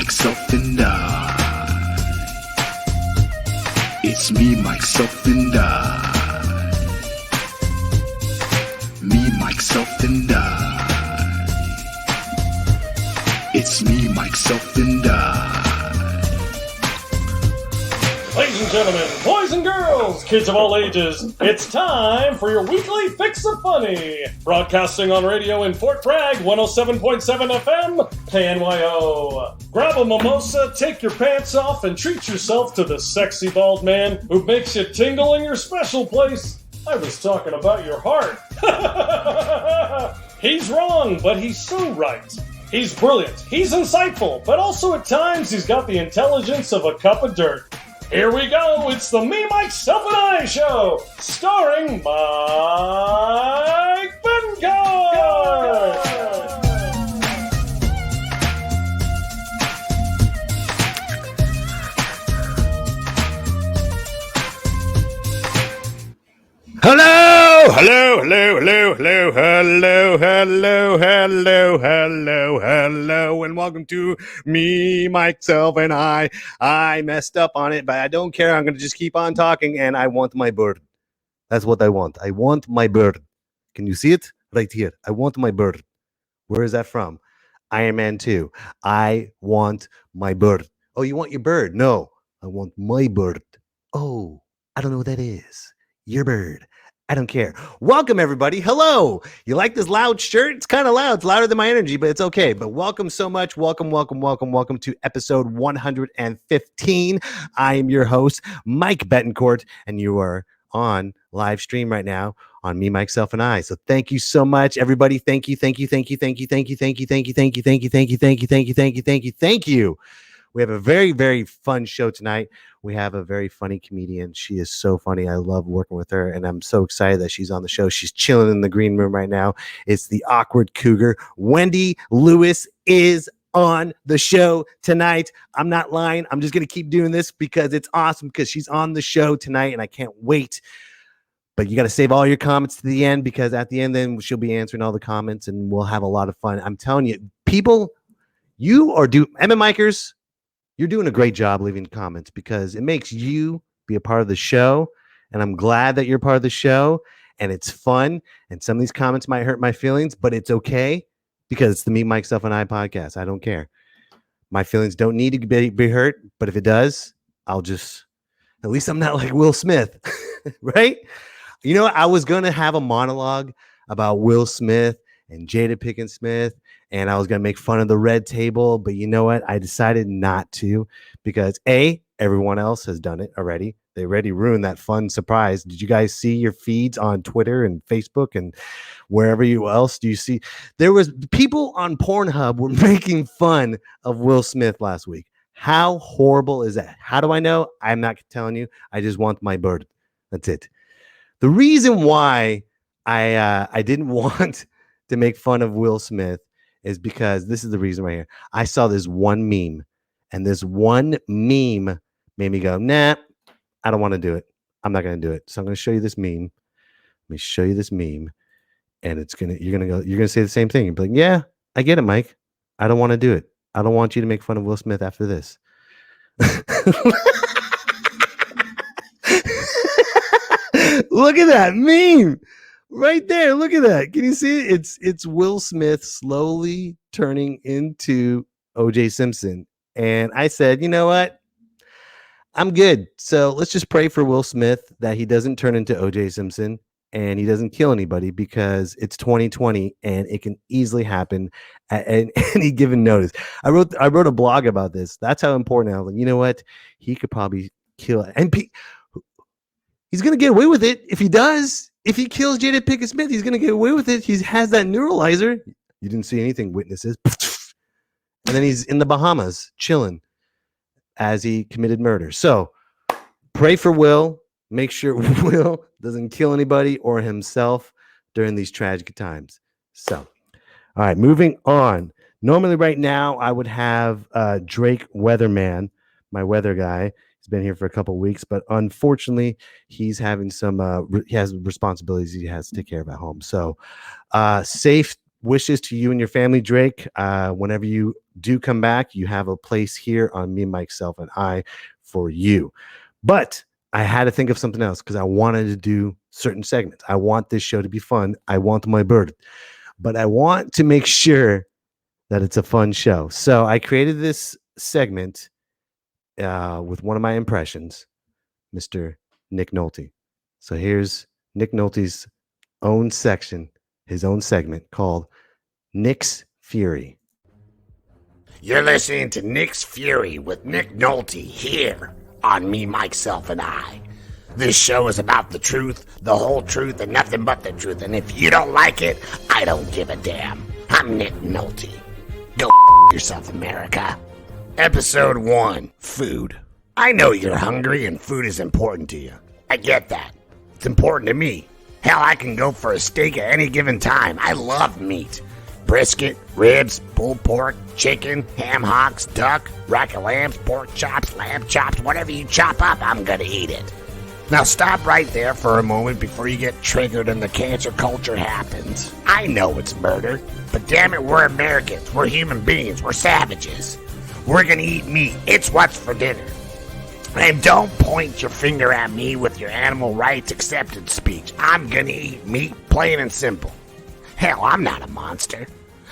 Mikeself and I. It's me, Mikeself and I. Me, Mikeself and I. It's me, Mikeself and I. Ladies and gentlemen, boys and girls, kids of all ages, it's time for your weekly Fix of Funny. Broadcasting on radio in Fort Bragg, 107.7 FM, KNYO. Grab a mimosa, take your pants off, and treat yourself to the sexy bald man who makes you tingle in your special place. I was talking about your heart. He's wrong, but he's so right. He's brilliant, he's insightful, but also at times he's got the intelligence of a cup of dirt. Here we go, it's the Me, Mikeself and I show, starring Mike Betancourt! Hello, hello, hello, hello, hello, hello, hello, hello, hello, hello, and welcome to Me, Mikeself and I. I messed up on it, but I don't care. I'm going to just keep on talking, and I want my bird. That's what I want. I want my bird. Can you see it? Right here. I want my bird. Where is that from? Iron Man 2. I want my bird. Oh, you want your bird? No, I want my bird. Oh, I don't know what that is. Your bird. I don't care. Welcome, everybody. Hello. You like this loud shirt? It's kind of loud. It's louder than my energy, but it's okay. But welcome so much. Welcome to episode 115. I am your host, Mike Betancourt, and you are on live stream right now on Me, Mikeself and I. So thank you so much, everybody. Thank you. We have a very, very fun show tonight. We have a very funny comedian. She is so funny. I love working with her, and I'm so excited that she's on the show. She's chilling in the green room right now. It's the Awkward Cougar. Wendy Lewis is on the show tonight. I'm not lying. I'm just going to keep doing this because it's awesome, because she's on the show tonight, and I can't wait. But you got to save all your comments to the end, because at the end, then she'll be answering all the comments, and we'll have a lot of fun. I'm telling you, people, you are Emma Mikers, you're doing a great job leaving comments, because it makes you be a part of the show. And I'm glad that you're part of the show, and it's fun. And some of these comments might hurt my feelings, but it's okay, because it's the Me, Mikeself and I podcast. I don't care. My feelings don't need to be hurt, but if it does, at least I'm not like Will Smith, right? You know, I was going to have a monologue about Will Smith and Jada Pinkett Smith, and I was going to make fun of the red table, but you know what? I decided not to, because everyone else has done it already. They already ruined that fun surprise. Did you guys see your feeds on Twitter and Facebook and wherever else do you see? There was people on Pornhub were making fun of Will Smith last week. How horrible is that? How do I know? I'm not telling you. I just want my bird. That's it. The reason why I didn't want to make fun of Will Smith is because this is the reason right here. I saw this one meme, and this one meme made me go, nah, I don't want to do it. I'm not going to do it. So I'm going to show you this meme. Let me show you this meme, and you're going to say the same thing. You'll be like, yeah, I get it, Mike. I don't want to do it. I don't want you to make fun of Will Smith after this. Look at that meme. Right there, look at that. Can you see it? It's Will Smith slowly turning into O.J. Simpson. And I said, you know what? I'm good. So let's just pray for Will Smith that he doesn't turn into O.J. Simpson and he doesn't kill anybody, because it's 2020 and it can easily happen at any given notice. I wrote a blog about this. That's how important I was. Like, you know what? He could probably kill it. And he's going to get away with it if he does. If he kills Jada Pinkett Smith, he's going to get away with it. He has that neuralizer. You didn't see anything, witnesses. And then he's in the Bahamas chilling as he committed murder. So pray for Will. Make sure Will doesn't kill anybody or himself during these tragic times. So, all right, moving on. Normally right now I would have Drake Weatherman, my weather guy. He's been here for a couple of weeks, but unfortunately, he's having he has responsibilities he has to take care of at home. So, safe wishes to you and your family, Drake. Whenever you do come back. You have a place here on Me, Mikeself, and I for you. But I had to think of something else because I wanted to do certain segments. I want this show to be fun. I want my bird, but I want to make sure that it's a fun show. So I created this segment with one of my impressions, Mr. Nick Nolte. So here's Nick Nolte's own section, his own segment called Nick's Fury. You're listening to Nick's Fury with Nick Nolte here on Me, Mikeself, and I. This show is about the truth, the whole truth, and nothing but the truth. And if you don't like it, I don't give a damn. I'm Nick Nolte. Go yourself, America. Episode 1, Food. I know you're hungry and food is important to you. I get that. It's important to me. Hell, I can go for a steak at any given time. I love meat. Brisket, ribs, pulled pork, chicken, ham hocks, duck, rack of lambs, pork chops, lamb chops, whatever you chop up, I'm gonna eat it. Now stop right there for a moment before you get triggered and the cancer culture happens. I know it's murder, but damn it, we're Americans, we're human beings, we're savages. We're gonna eat meat, it's what's for dinner. And don't point your finger at me with your animal rights acceptance speech. I'm gonna eat meat, plain and simple. Hell, I'm not a monster.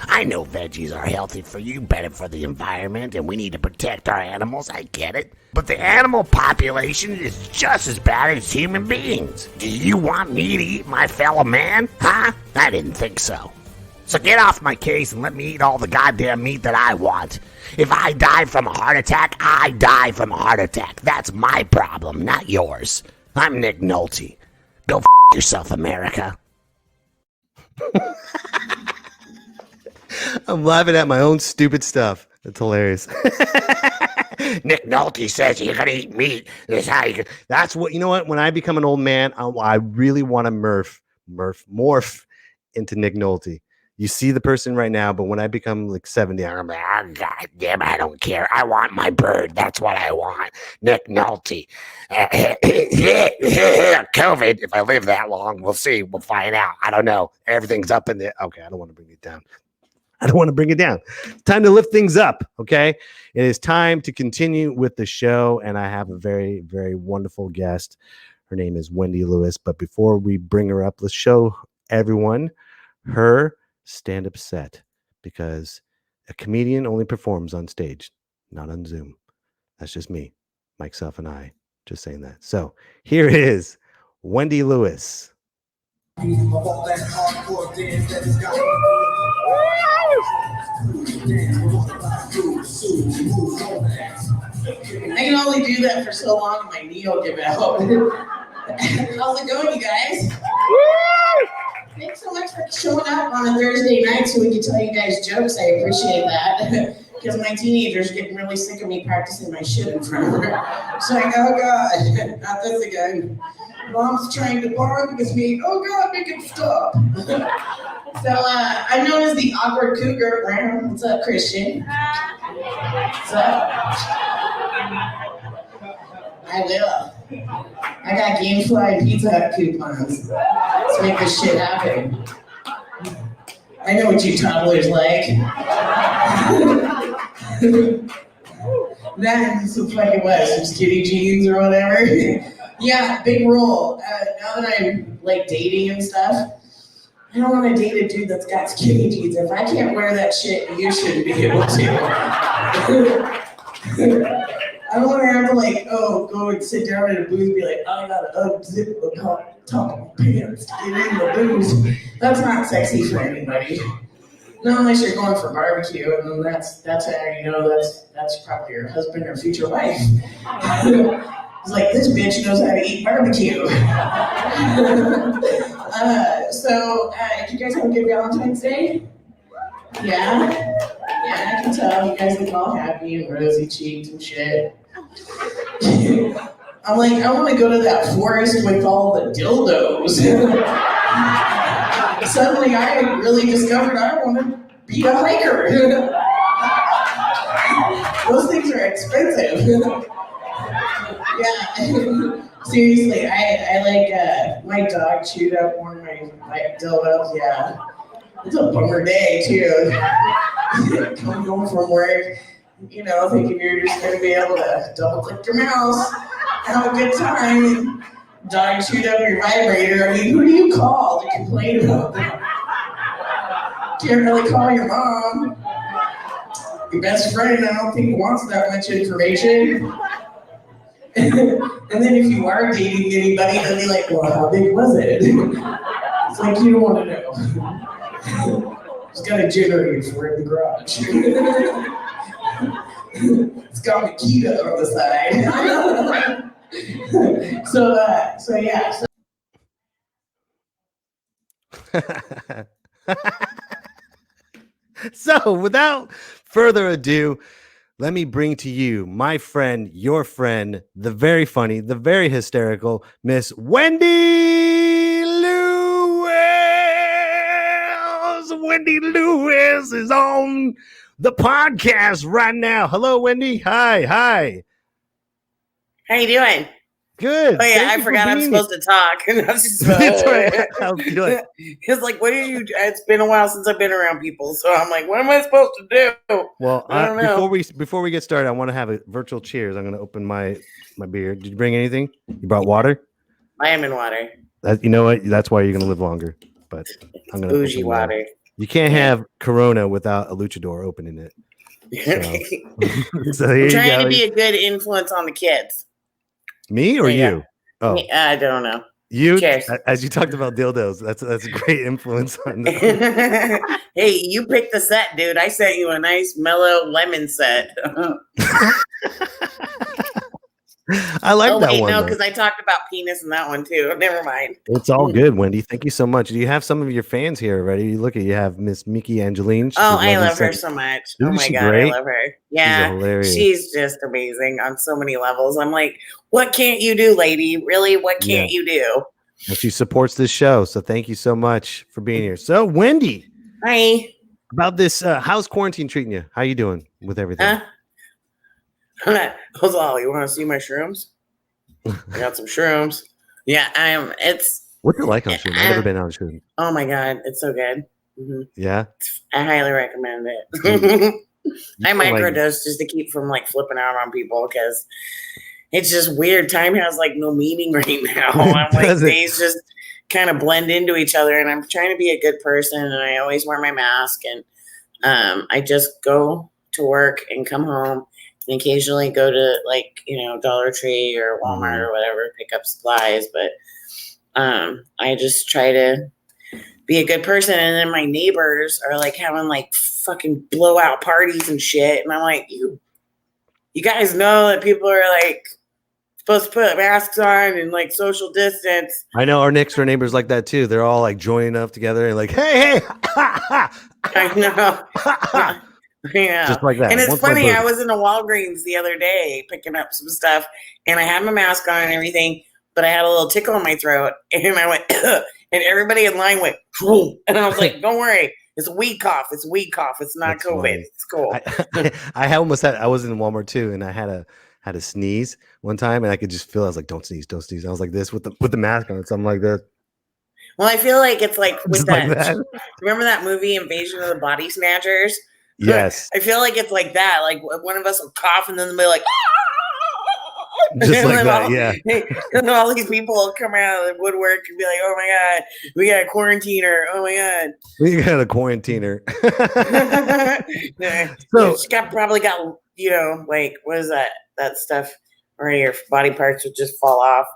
I know veggies are healthy for you, better for the environment, and we need to protect our animals. I get it. But the animal population is just as bad as human beings. Do you want me to eat my fellow man? Huh? I didn't think so. So get off my case and let me eat all the goddamn meat that I want. If I die from a heart attack, I die from a heart attack. That's my problem, not yours. I'm Nick Nolte. Go f*** yourself, America. I'm laughing at my own stupid stuff. It's hilarious. Nick Nolte says you're gonna eat meat. That's how you. That's what, you know what? When I become an old man, I really want to morph into Nick Nolte. You see the person right now, but when I become like 70, I'm like, Oh, God damn, I don't care. I want my bird. That's what I want. Nick Nolte. COVID, if I live that long, we'll see. We'll find out. I don't know. Everything's up in the. Okay, I don't want to bring it down. Time to lift things up, okay? It is time to continue with the show, and I have a very, very wonderful guest. Her name is Wendy Lewis, but before we bring her up, let's show everyone her stand-up set, because a comedian only performs on stage, not on Zoom. That's just me, Mikeself and I, just saying that. So here is Wendy Lewis. I can only do that for so long, my neo developed. How's it going, you guys? Thanks so much for showing up on a Thursday night so we can tell you guys jokes. I appreciate that. Because my teenager's getting really sick of me practicing my shit in front of her. So I go, oh God, not this again. Mom's trying to bark with me. Oh God, make it stop. So I'm known as the Awkward Cougar. What's up, Christian? What's up? I will. I got Gamefly and Pizza Hut coupons. Let's make this shit happen. I know what you toddlers like. That is so fucking what? Some skinny jeans or whatever. Yeah, big rule. Now that I'm like dating and stuff, I don't want to date a dude that's got skinny jeans. If I can't wear that shit, you shouldn't be able to. I don't want to have to like, go and sit down in a booth and be like, I gotta unzip the top of my pants to get in the booth. That's not sexy for anybody. Not unless you're going for barbecue, and then that's how you know that's probably your husband or future wife. It's like, this bitch knows how to eat barbecue. Did you guys have a good Valentine's Day? Yeah? Yeah, I can tell. You guys look all happy and rosy cheeked and shit. I'm like, I want to go to that forest with all the dildos. Suddenly I really discovered I want to be a hiker. Those things are expensive. Yeah. Seriously, I like my dog chewed up one of my dildos. Yeah. It's a bummer day too. come home from work, thinking you're just going to be able to double click your mouse, have a good time, dog chewed up your vibrator. I mean, who do you call to complain about that? Can't really call your mom. Your best friend, I don't think wants that much information. And then if you are dating anybody, they'll be like, well, how big was it? It's like, you don't want to know. It's got a generator for it in the garage. It's got Makita on the side. So yeah. So without further ado, let me bring to you my friend, your friend, the very funny, the very hysterical Miss Wendy Lewis. Wendy Lewis is on the podcast right now. Hello, Wendy. Hi. How you doing? Good. Oh yeah, I forgot I'm supposed to talk. And I was just It's like, what did you? It's been a while since I've been around people, so I'm like, what am I supposed to do? Well, I don't know. Before we get started, I want to have a virtual cheers. I'm going to open my beer. Did you bring anything? You brought water? I am in water. You know what? That's why you're going to live longer. But I'm going to bougie water. You can't have Corona without a luchador opening it. So I'm trying to be a good influence on the kids. Me or you? Oh, I don't know. You, cheers. As you talked about dildos, that's a great influence on them. Hey, you picked the set, dude. I sent you a nice mellow lemon set. I like that one. No, because I talked about penis in that one too. Never mind. It's all good, Wendy. Thank you so much. Do you have some of your fans here already? Look at you have Miss Mickey Angeline. I love her so much. Isn't oh my she god, great? I love her. Yeah, she's just amazing on so many levels. I'm like, what can't you do, lady? Really, what can't you do? And she supports this show, so thank you so much for being here. So, Wendy, hi. About this, how's quarantine treating you? How you doing with everything? Jose, you want to see my shrooms? I got some shrooms. Yeah, I am. What's it like on shrooms? I've never been on shrooms. Oh my god, it's so good. Mm-hmm. Yeah, I highly recommend it. I microdose just to keep from like flipping out on people because it's just weird. Time has like no meaning right now. I'm like days just kind of blend into each other, and I'm trying to be a good person, and I always wear my mask, and I just go to work and come home. And occasionally go to Dollar Tree or Walmart or whatever, pick up supplies. But I just try to be a good person. And then my neighbors are like having like fucking blowout parties and shit. And I'm like, you guys know that people are like supposed to put masks on and like social distance. I know our next door neighbors like that too. They're all like joining up together and like, hey. I know. Yeah, just like that. And it's funny. I was in a Walgreens the other day picking up some stuff, and I had my mask on and everything, but I had a little tickle in my throat, and I went, and everybody in line went, and I was like, "Don't worry, it's a weed cough. It's weed cough. It's not That's COVID. Funny. It's cool." I almost had. I was in Walmart too, and I had a sneeze one time, and I could just feel. I was like, "Don't sneeze, don't sneeze." I was like this with the mask on, something like this. Well, I feel like it's like with that. Like that. Remember that movie Invasion of the Body Snatchers? Yes. I feel like it's like that. Like one of us will cough and then they'll be like, just like that, yeah. And then all these people will come out of the woodwork and be like, oh my God, we got a quarantiner. Oh my God. We got a quarantiner. So probably got, like, what is that? That stuff where your body parts would just fall off.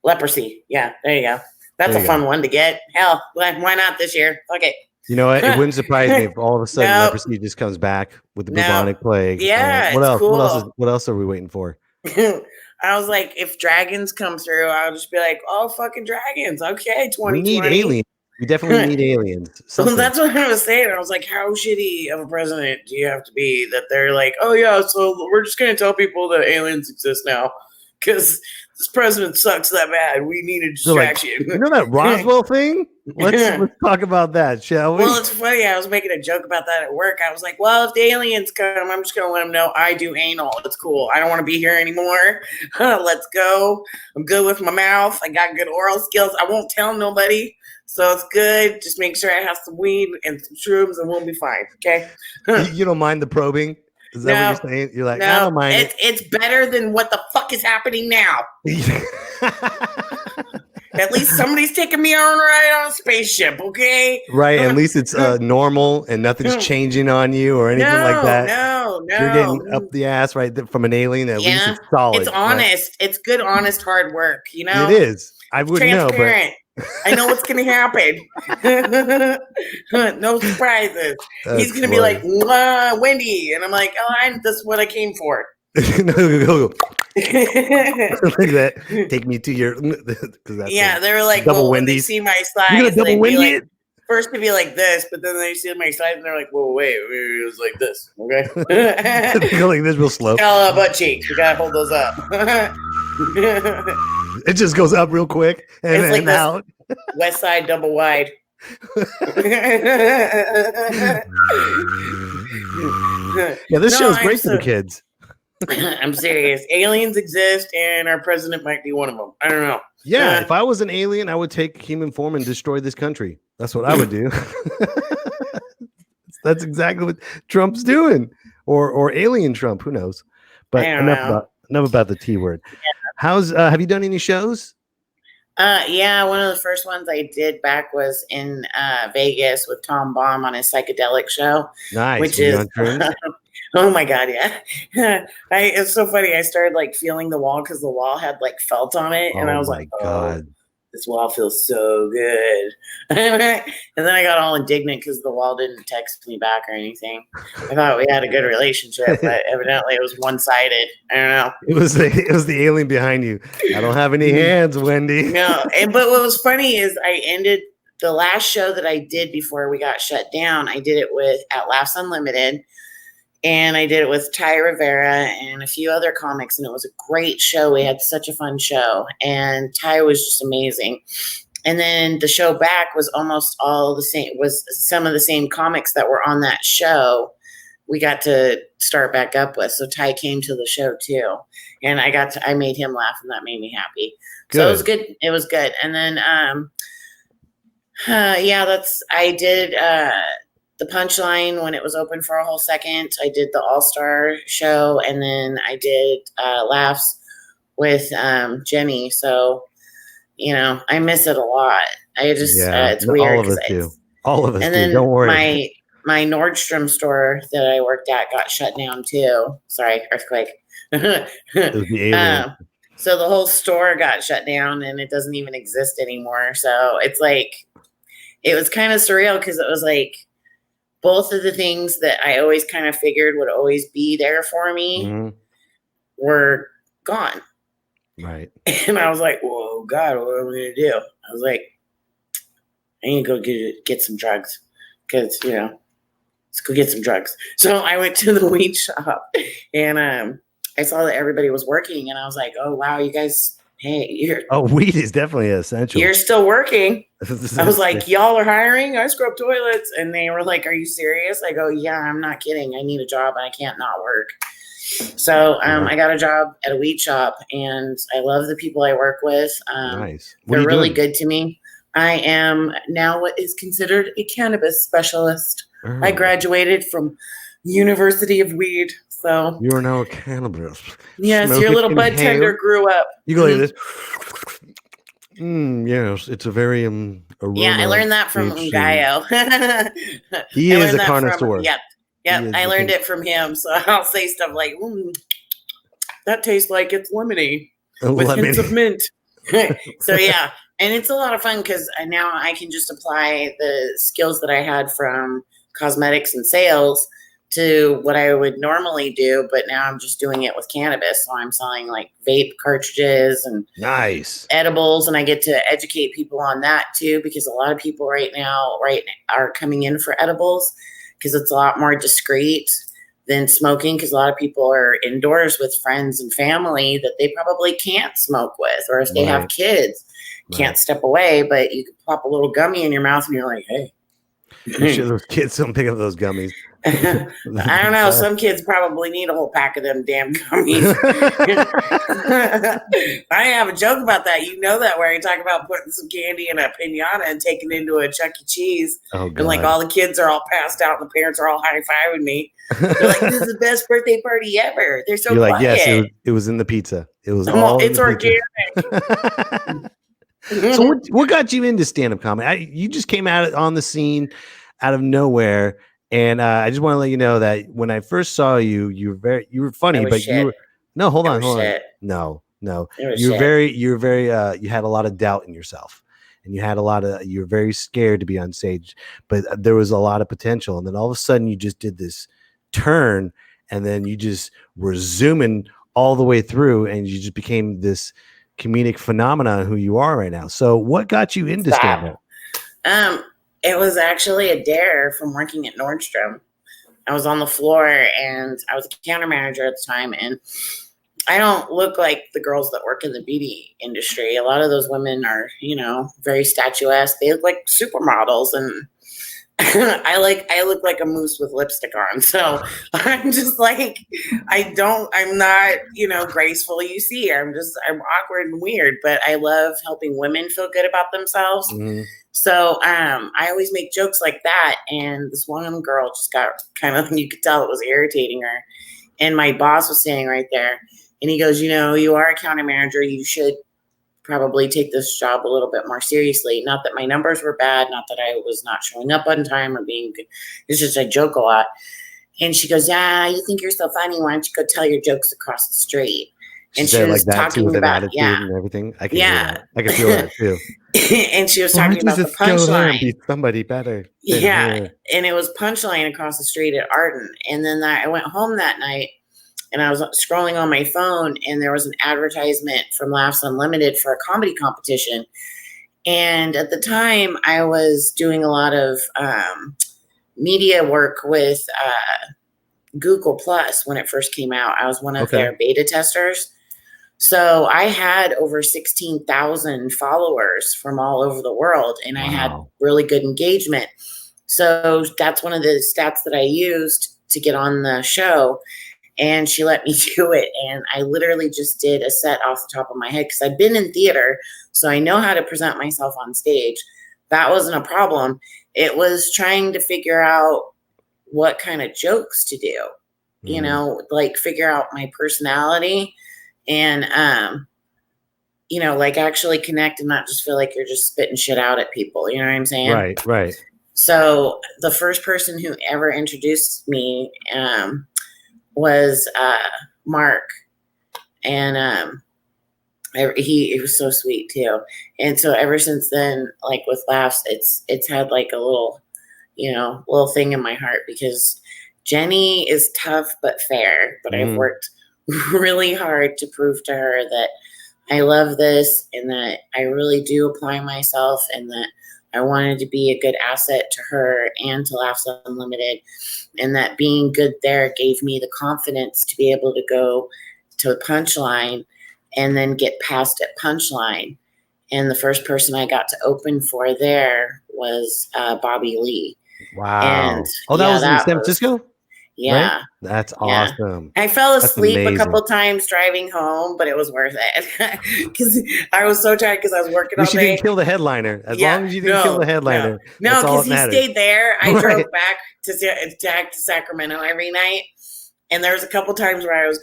Leprosy. Yeah, there you go. That's a fun one to get. Hell, why not this year? Okay. You know what? It wouldn't surprise me if all of a sudden leprosy just comes back with the bubonic plague. Yeah, what else? Cool. What else are we waiting for? I was like, if dragons come through, I'll just be like, oh, fucking dragons. Okay, 2020. We need aliens. We definitely need aliens. Well, that's what I was saying. I was like, how shitty of a president do you have to be that they're like, oh yeah, so we're just gonna tell people that aliens exist now because this president sucks that bad. We need a distraction. So you know that Roswell thing? Let's talk about that, shall we? Well, it's funny. I was making a joke about that at work. I was like, well, if the aliens come, I'm just going to let them know I do anal. It's cool. I don't want to be here anymore. Let's go. I'm good with my mouth. I got good oral skills. I won't tell nobody. So it's good. Just make sure I have some weed and some shrooms and we'll be fine. Okay. You don't mind the probing? Is that what you're saying? You're like, I don't mind it. It's better than what the fuck is happening now. At least somebody's taking me on a ride on a spaceship, okay? Right. At least it's normal and nothing's changing on you or anything like that. No. You're getting up the ass right from an alien. At least it's solid. It's honest. Right? It's good, honest, hard work. You know, it is. I wouldn't know, but I know what's going to happen. No surprises. He's going to be like, Wendy. And I'm like, this is what I came for. Go. Like that. Take me to your. They were like, double when they Wendy's. see my size, you're gonna double Wendy it. First to be like this, but then they see my size and they're like, whoa, wait, it was like this. Okay. They go like this real slow. Butt cheeks. You gotta hold those up. It just goes up real quick and it's like out. West side double wide. Yeah, this show is great for the kids. I'm serious. Aliens exist, and our president might be one of them. I don't know. Yeah, if I was an alien, I would take human form and destroy this country. That's what I would do. That's exactly what Trump's doing, or alien Trump. Who knows? But enough about the T word. Yeah. How's have you done any shows? Yeah, one of the first ones I did back was in Vegas with Tom Baum on his psychedelic show. Nice. Which is oh my god, yeah. It's so funny. I started like feeling the wall because the wall had like felt on it, and I was like, God. This wall feels so good. And then I got all indignant because the wall didn't text me back or anything. I thought we had a good relationship, but evidently it was one-sided. I don't know. It was the alien behind you. I don't have any hands, Wendy. No, but what was funny is I ended the last show that I did before we got shut down. I did it at Laughs Unlimited. And I did it with Ty Rivera and a few other comics, and it was a great show. We had such a fun show, and Ty was just amazing. And then the show back was almost all the same, was some of the same comics that were on that show we got to start back up with. So Ty came to the show too, and I made him laugh, and that made me happy. Good. So it was good. It was good. And then, I did the Punchline when it was open for a whole second. I did the All-Star show, and then I did Laughs with Jenny. So, I miss it a lot. I just it's weird. All of us do. All of us do. Don't worry. My Nordstrom store that I worked at got shut down too. Sorry, earthquake. It was the alien. So the whole store got shut down, and it doesn't even exist anymore. So it's like, it was kind of surreal because it was like, both of the things that I always kind of figured would always be there for me were gone. Right. And I was like, whoa, God, what am I going to do? I was like, I need to go get some drugs because, let's go get some drugs. So I went to the weed shop, and I saw that everybody was working, and I was like, oh, wow, you guys, hey, weed is definitely essential. You're still working. I was like, y'all are hiring? I scrub toilets. And they were like, are you serious? I go, yeah, I'm not kidding. I need a job and I can't not work. So I got a job at a weed shop, and I love the people I work with. Nice. They're really good to me. I am now what is considered a cannabis specialist. I graduated from University of Weed. So you are now a cannabis. Yes, your little bud tender grew up. You go like this. Yes, it's a very aroma. Yeah, I learned that from Gaio. He is a connoisseur. Yep. I learned it from him. So I'll say stuff like, that tastes like it's lemony with hints of mint. So yeah, and it's a lot of fun because now I can just apply the skills that I had from cosmetics and sales to what I would normally do, but now I'm just doing it with cannabis. So I'm selling like vape cartridges and nice edibles, and I get to educate people on that too, because a lot of people right now are coming in for edibles because it's a lot more discreet than smoking, because a lot of people are indoors with friends and family that they probably can't smoke with, or if they have kids, can't step away, but you can pop a little gummy in your mouth and you're like, hey. I'm sure those kids don't pick up those gummies. I don't know. Some kids probably need a whole pack of them damn gummies. I have a joke about that. You know that, where I talk about putting some candy in a pinata and taking it into a Chuck E. Cheese. Oh, and like all the kids are all passed out and the parents are all high-fiving me. They're like, this is the best birthday party ever. They're so You're quiet. like, yes, it was in the pizza. It was all it's in organic. So what got you into stand-up comedy? You just came out on the scene out of nowhere, and I just want to let you know that when I first saw you, you were funny, but shit. you were hold on. Shit. No. You're very you had a lot of doubt in yourself, and you were very scared to be on stage, but there was a lot of potential, and then all of a sudden you just did this turn, and then you just were zooming all the way through, and you just became this comedic phenomenon who you are right now. So what got you into stand-up? It was actually a dare from working at Nordstrom. I was on the floor and I was a counter manager at the time, and I don't look like the girls that work in the beauty industry. A lot of those women are, very statuesque. They look like supermodels, and I look like a moose with lipstick on. So I'm just like, I'm not, graceful. You see, I'm awkward and weird, but I love helping women feel good about themselves. Mm-hmm. So I always make jokes like that. And this one girl just got kind of, you could tell it was irritating her. And my boss was standing right there, and he goes, you are a county manager. You should probably take this job a little bit more seriously. Not that my numbers were bad, not that I was not showing up on time or being good. It's just I joke a lot. And she goes, yeah, you think you're so funny. Why don't you go tell your jokes across the street? And she was like talking with about, and everything. I can hear that. I can feel that too. And she was talking about the punchline. Be somebody better. Yeah. And it was Punchline across the street at Arden. And then I went home that night, and I was scrolling on my phone, and there was an advertisement from Laughs Unlimited for a comedy competition. And at the time, I was doing a lot of media work with Google Plus when it first came out. I was one of their beta testers. So I had over 16,000 followers from all over the world, and I had really good engagement. So that's one of the stats that I used to get on the show. And she let me do it. And I literally just did a set off the top of my head because I've been in theater, so I know how to present myself on stage. That wasn't a problem. It was trying to figure out what kind of jokes to do, like figure out my personality and, like actually connect and not just feel like you're just spitting shit out at people. You know what I'm saying? Right. So the first person who ever introduced me, was Mark, and he was so sweet too. And so ever since then, like with Laughs, it's had like a little thing in my heart, because Jenny is tough but fair, but I've worked really hard to prove to her that I love this and that I really do apply myself, and that I wanted to be a good asset to her and to Laughs Unlimited, and that being good there gave me the confidence to be able to go to Punchline and then get past at Punchline. And the first person I got to open for there was Bobby Lee. Wow. And that was in San Francisco? Yeah. Right? That's awesome. I fell asleep a couple times driving home, but it was worth it because I was so tired because I was working all day. You didn't kill the headliner. As long as you didn't kill the headliner. No, because he stayed there. I drove back to Sacramento every night. And there was a couple times where I was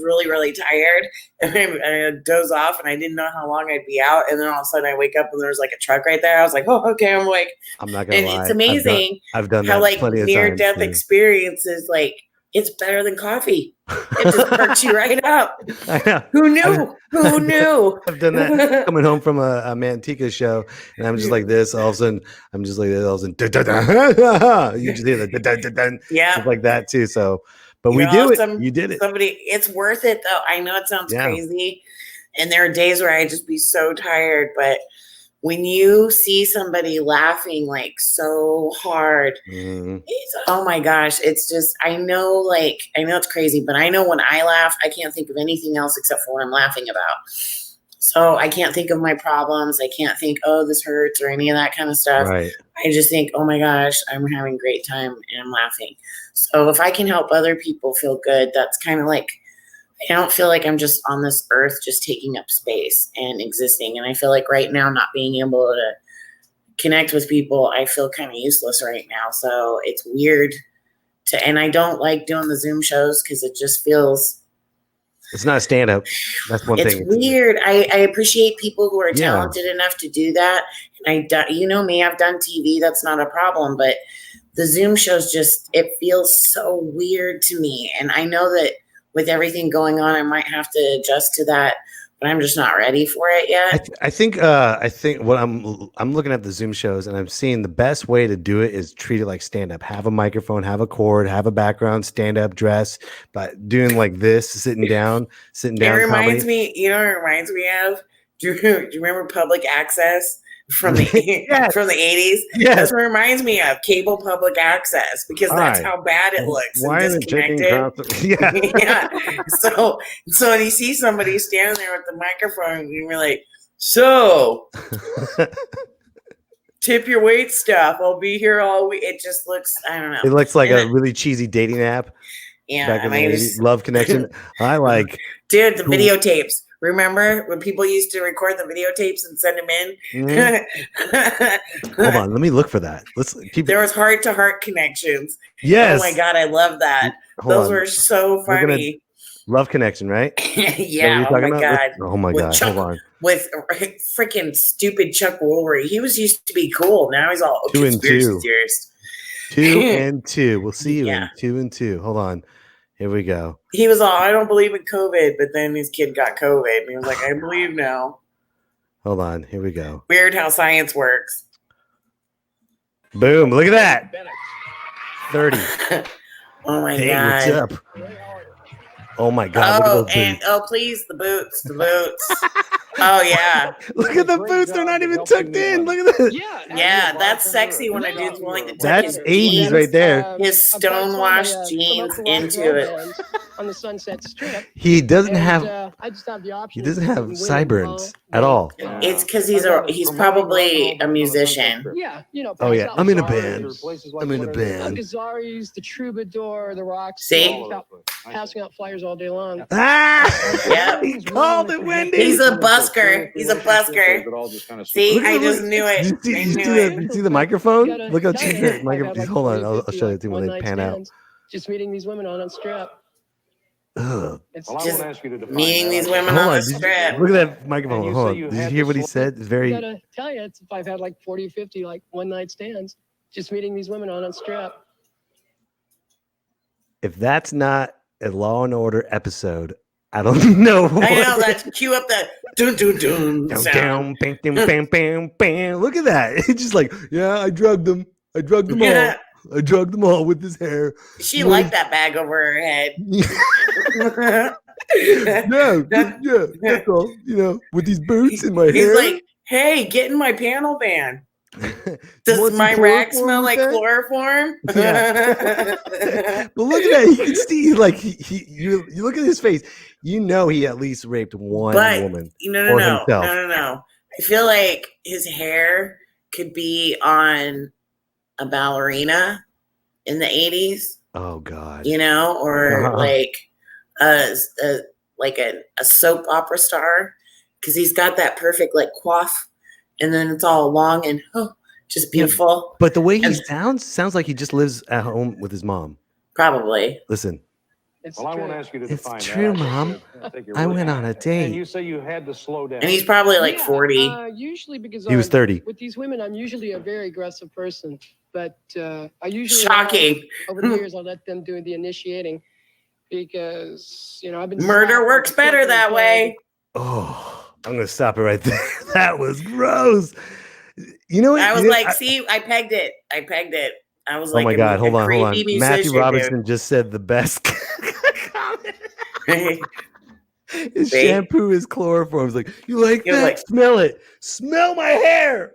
really, really tired, and I doze off, and I didn't know how long I'd be out. And then all of a sudden I wake up and there's like a truck right there. I was like, oh, okay, I'm awake. I'm not going to lie. It's amazing I've done how that plenty of times. near-death experiences, like, it's better than coffee. It just perks you right up. I know. Who knew? Who knew? I've done that coming home from a Manteca show, and I'm just like this. All of a sudden, I'm just like this. All of a sudden, you just hear the yeah, like that too. So, but we do it. You did it. It's worth it though. I know it sounds crazy, and there are days where I just be so tired, but when you see somebody laughing like so hard, it's, oh my gosh, it's just, I know it's crazy, but I know when I laugh, I can't think of anything else except for what I'm laughing about. So I can't think of my problems. I can't think, oh, this hurts or any of that kind of stuff. Right. I just think, oh my gosh, I'm having a great time and I'm laughing. So if I can help other people feel good, that's kind of like, I don't feel like I'm just on this earth just taking up space and existing. And I feel like right now, not being able to connect with people, I feel kind of useless right now. So it's weird and I don't like doing the Zoom shows because it just feels... It's not a stand-up. That's one thing. It's weird. I appreciate people who are talented enough to do that. And you know me, I've done TV. That's not a problem. But the Zoom shows it feels so weird to me. And I know that with everything going on, I might have to adjust to that. But I'm just not ready for it yet. I think what I'm looking at the Zoom shows and I'm seeing the best way to do it is treat it like stand up. Have a microphone, have a cord, have a background, stand up, dress, but doing like this, sitting down. It reminds me, you know what it reminds me of? Do you remember Public Access from the from the 80s? Yes. That's what it reminds me of, cable public access, because that's how bad it looks. Why and is it disconnected. Yeah. So when you see somebody standing there with the microphone, you're like, so tip your wait staff. I'll be here all week. It just looks, I don't know. It looks like a really cheesy dating app. Yeah. Back in the 80s. Love Connection. I like. Dude, the videotapes. Remember when people used to record the videotapes and send them in? Mm-hmm. Hold on, let me look for that. There was heart-to-heart connections. Yes. Oh my god, I love that. Those were so funny. Love Connection, right? Yeah. Oh my god. Oh my god. Hold on. With freaking stupid Chuck Woolery. He used to be cool. Now he's all 2 and 2. Theorist. 2 and 2. We'll see you Yeah. in 2 and 2. Hold on. Here we go. He was all, I don't believe in COVID, but then his kid got COVID. And he was like, I believe now. Hold on. Here we go. Weird how science works. Boom. Look at that. 30. Oh my Hey, god. what's up? Oh my god. Oh, look at those and boots. Please, the boots. Oh yeah. Look at the boots. They're not even tucked in. Look at that. Yeah, that's sexy when a dude's willing to tuck That's his 80s jeans, right there. his stonewashed jeans into it. On the Sunset Strip. He doesn't have I just have the option. he doesn't have sideburns at all. It's because he's probably a musician. Yeah, you know. Oh yeah. I'm in a Balthazar's, band. I'm in a band. Gazzari's, the Troubadour, the Rocks. See? Passing out flyers all day long. Ah! Yeah. He called it, Wendy. He's a busker. He's a busker. See, I just knew it. You see the microphone? Gotta Look how tell cheap you, that I've microphone. had like Hold on, 40, I'll 50, show you like, when they one-night pan out. stands, just meeting these women on Strip. Ugh. It's Just meeting these women Hold on on. the strip. Look at that microphone. Hold on. Did you hear what he said? It's I very. gotta tell you, if I've had like 40 or 50 like one-night stands, just meeting these women on Strip. If that's not a Law and Order episode, I don't know. I know, let's cue up the dun dun dun Down, sound. down, bam, bam, bam, bam, bam. Look at that. It's just like, yeah, I drugged them. I drugged them Yeah. all. I drugged them all with his hair. She liked that bag over her head. yeah, that's all. You know, with these boots and my He's hair. like, hey, get in my panel van. You Does want some my rack chloroform smell with like that? chloroform? But look at that. You can see, like, you look at his face. You know he at least raped one But woman. no, or no. himself. I feel like his hair could be on a ballerina in the 80s, Oh, God. you know, or Uh-huh. like a soap opera star, because he's got that perfect like coif, and then it's all long and just beautiful. But the way he And- sounds like he just lives at home with his mom. Probably. Listen. It's Well, I won't true. ask you to It's define that. true, I think Mom. you're I really- went on a And date. you say you had to slow down. And he's probably like Yeah, 40. Usually because He was 30. With these women, I'm usually a very aggressive person, but I usually Shocking. over the years I let them do the initiating because I've been Murder slapped works with better silver that and way. Oh, I'm going to stop it right there. That was gross. You know what? I was You know, like, see, I pegged it. I was oh like, my God. Hold on. creepy Matthew musician, Robinson just said the best comment. dude. His See? shampoo is chloroform. He's like, you like You're that? like- Smell it. Smell my hair.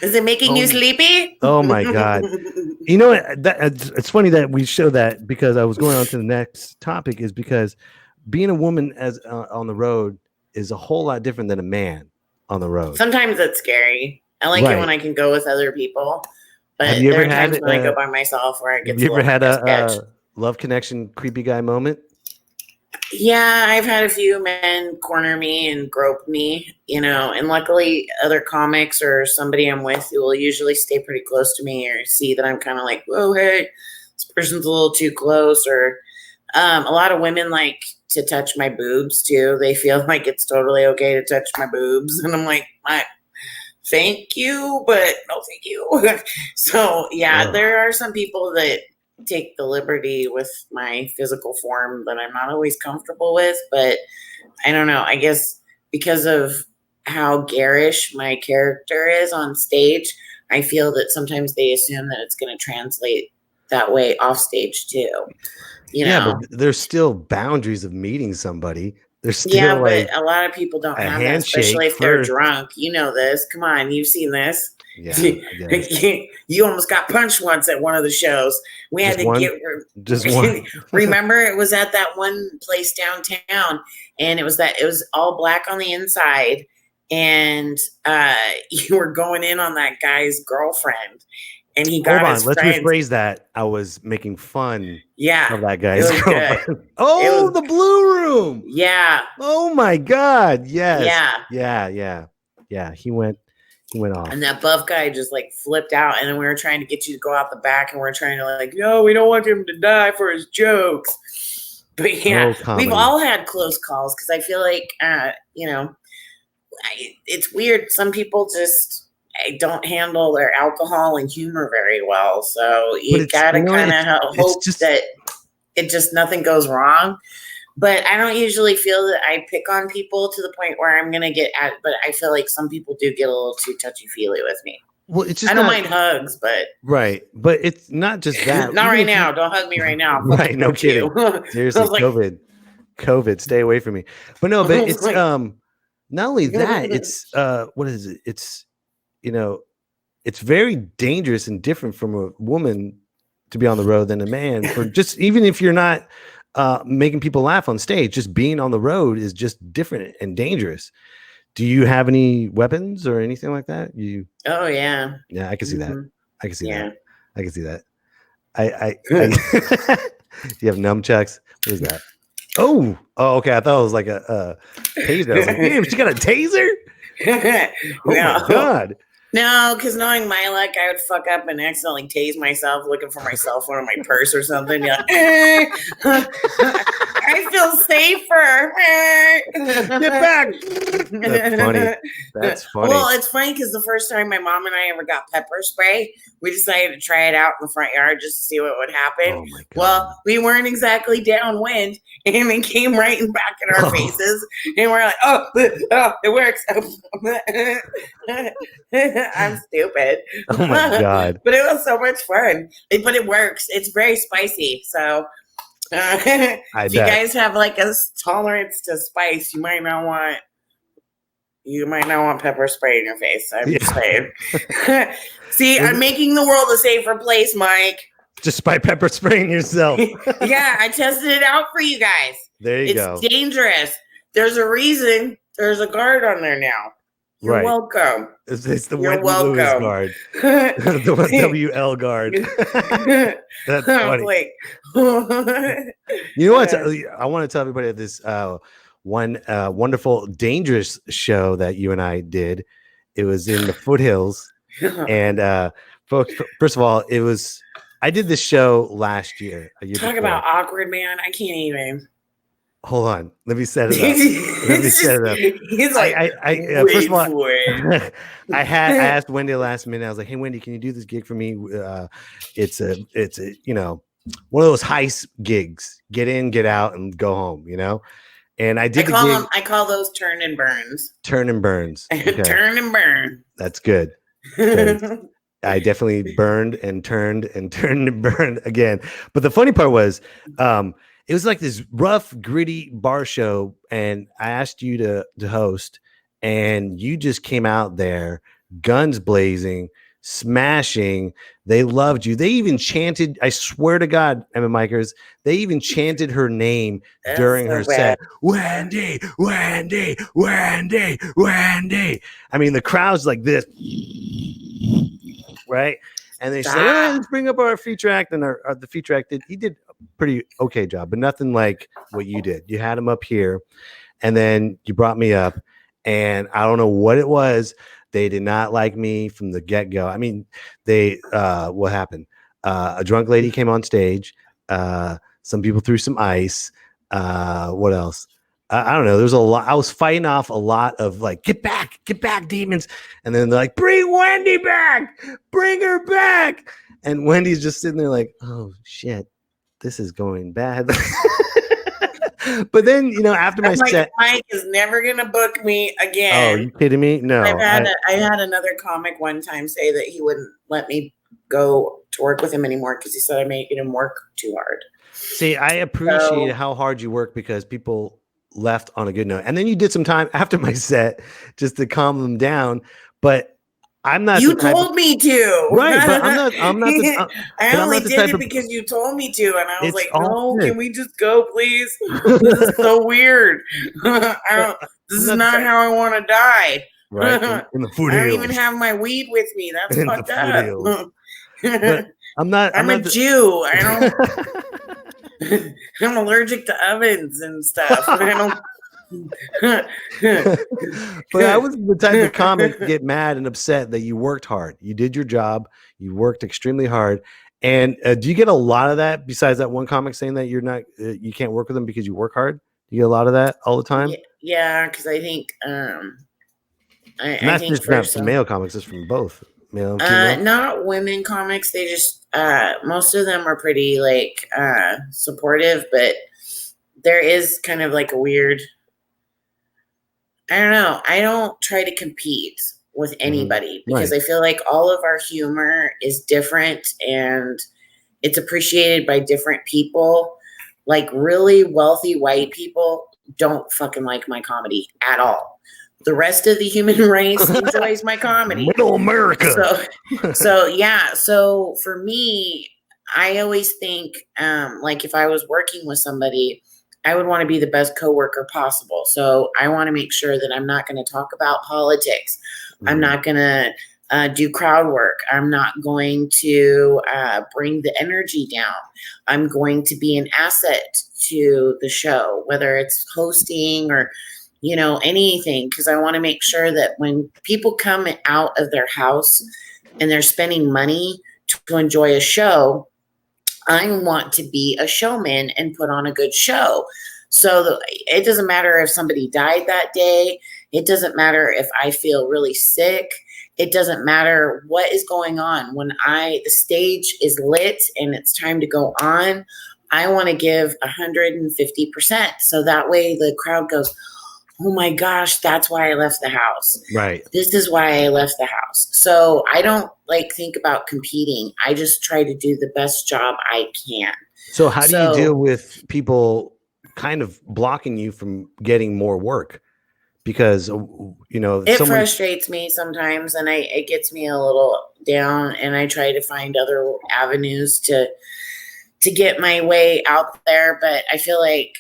Is it making you sleepy? Oh my God. You know what? It's funny that we show that because I was going on to the next topic is because being a woman as on the road is a whole lot different than a man on the road. Sometimes it's scary. I like it when I can go with other people, but Have you there ever are times had, when I go by myself where I get. Have you ever had a love connection creepy guy moment? Yeah, I've had a few men corner me and grope me, and luckily other comics or somebody I'm with who will usually stay pretty close to me or see that I'm kind of like, whoa, hey, this person's a little too close. Or a lot of women like to touch my boobs too. They feel like it's totally okay to touch my boobs. And I'm like, thank you, but no thank you. So yeah, there are some people that take the liberty with my physical form that I'm not always comfortable with, but I don't know. I guess because of how garish my character is on stage, I feel that sometimes they assume that it's going to translate that way off stage too. But there's still boundaries of meeting somebody. There's still but a lot of people don't have that, especially if they're drunk. You know this. Come on, you've seen this. Yeah, you almost got punched once at one of the shows. We had to just one. Remember, it was at that one place downtown, and it was all black on the inside, and you were going in on that guy's girlfriend, and he got his let's friend. rephrase that. I was making fun of that guy's girlfriend. The Blue Room. Yeah. Oh my God. Yes. Yeah. He went off. And that buff guy just like flipped out. And then we were trying to get you to go out the back, and we're trying to like, no, we don't want him to die for his jokes. But yeah, we've all had close calls because I feel like, it's weird. Some people just don't handle their alcohol and humor very well. So you gotta kind of hope that it just nothing goes wrong. But I don't usually feel that I pick on people to the point where I'm going to get at it. But I feel like some people do get a little too touchy-feely with me. Well, it's just I don't mind hugs, but... Right. But it's not just that. Not right now. Don't hug me right now. Right. No kidding. Seriously, like, COVID, stay away from me. But no, but it's not only that, it's what is it? It's, it's very dangerous and different from a woman to be on the road than a man. For just, even if you're not making people laugh on stage, just being on the road is just different and dangerous. Do you have any weapons or anything like that? Oh yeah. Yeah, I can see that. I can see that. I can see that. I you have nunchucks. What is that? Oh, okay. I thought it was like a taser. I was like, damn, she got a taser? Oh my God. No, because knowing my luck, I would fuck up and accidentally tase myself looking for my cell phone or my purse or something. You're like, I feel safer. Get back. That's funny. That's funny. Well, it's funny because the first time my mom and I ever got pepper spray, we decided to try it out in the front yard just to see what would happen. Oh my God. Well, we weren't exactly downwind, and it came right in back in our faces. And we're like, oh, it works. I'm stupid. Oh my God. But it was so much fun. But it works. It's very spicy. So if you guys have like a tolerance to spice, you might not want pepper spray in your face. I'm just saying. See, I'm making the world a safer place, Mike. Just by pepper spraying yourself. Yeah, I tested it out for you guys. There you go. It's dangerous. There's a reason there's a guard on there now. You're welcome. It's the Wendy Lewis guard. The WL guard. That's funny. You know what? I want to tell everybody this one wonderful, dangerous show that you and I did. It was in the foothills. And first of all, I did this show last year. Talk about awkward, man. I can't even. Hold on. Let me set it up. He's like, first of all, I asked Wendy last minute. I was like, "Hey, Wendy, can you do this gig for me? It's a one of those heist gigs. Get in, get out, and go home. And I did. I call those turn and burns. Turn and burns. Okay. Turn and burn. That's good. I definitely burned and turned and burned again. But the funny part was, it was like this rough, gritty bar show, and I asked you to host, and you just came out there, guns blazing, smashing. They loved you. They even chanted, I swear to God, Emma Mikers, they even chanted her name during her set. Wendy, Wendy, Wendy, Wendy. I mean, the crowd's like this, right? And then she's like, oh, let's bring up our feature act. And the feature act he did a pretty okay job, but nothing like what you did. You had him up here, and then you brought me up, and I don't know what it was. They did not like me from the get-go. I mean, what happened? A drunk lady came on stage. Some people threw some ice. What else? I don't know. There's a lot. I was fighting off a lot of like, get back, demons. And then they're like, bring Wendy back, bring her back. And Wendy's just sitting there like, oh shit, this is going bad. But then, after my set, Mike is never gonna book me again. Oh, are you kidding me? No. I had another comic one time say that he wouldn't let me go to work with him anymore because he said I made him work too hard. See, I appreciate how hard you work because people left on a good note. And then you did some time after my set just to calm them down. But I'm not. You told me to. Right, but I'm not. I only did it because you told me to, and I was like, "No, can we just go, please? This is so weird. This is not how I want to die." Right in the food. I don't even have my weed with me. That's fucked up. I'm not. I'm a Jew. I don't. I'm allergic to ovens and stuff. But I was the type of comic to get mad and upset that you worked hard. You did your job. You worked extremely hard. And do you get a lot of that besides that one comic saying that you're not, you can't work with them because you work hard? Do you get a lot of that all the time? Yeah, because I think I think just not from male comics, it's from both male and female. Not women comics. They just most of them are pretty like supportive, but there is kind of like a weird. I don't know. I don't try to compete with anybody because I feel like all of our humor is different and it's appreciated by different people. Like really wealthy white people don't fucking like my comedy at all. The rest of the human race enjoys my comedy. Middle America. So yeah. So for me, I always think like if I was working with somebody, I would want to be the best coworker possible. So I want to make sure that I'm not going to talk about politics. I'm not going to do crowd work. I'm not going to bring the energy down. I'm going to be an asset to the show, whether it's hosting or, anything. Because I want to make sure that when people come out of their house and they're spending money to enjoy a show, I want to be a showman and put on a good show. So it doesn't matter if somebody died that day. It doesn't matter if I feel really sick. It doesn't matter what is going on. When the stage is lit and it's time to go on, I want to give 150%. So that way the crowd goes, oh my gosh, that's why I left the house. Right. This is why I left the house. So I don't think about competing. I just try to do the best job I can. So how do you deal with people kind of blocking you from getting more work? Because, it frustrates me sometimes and it gets me a little down and I try to find other avenues to get my way out there. But I feel like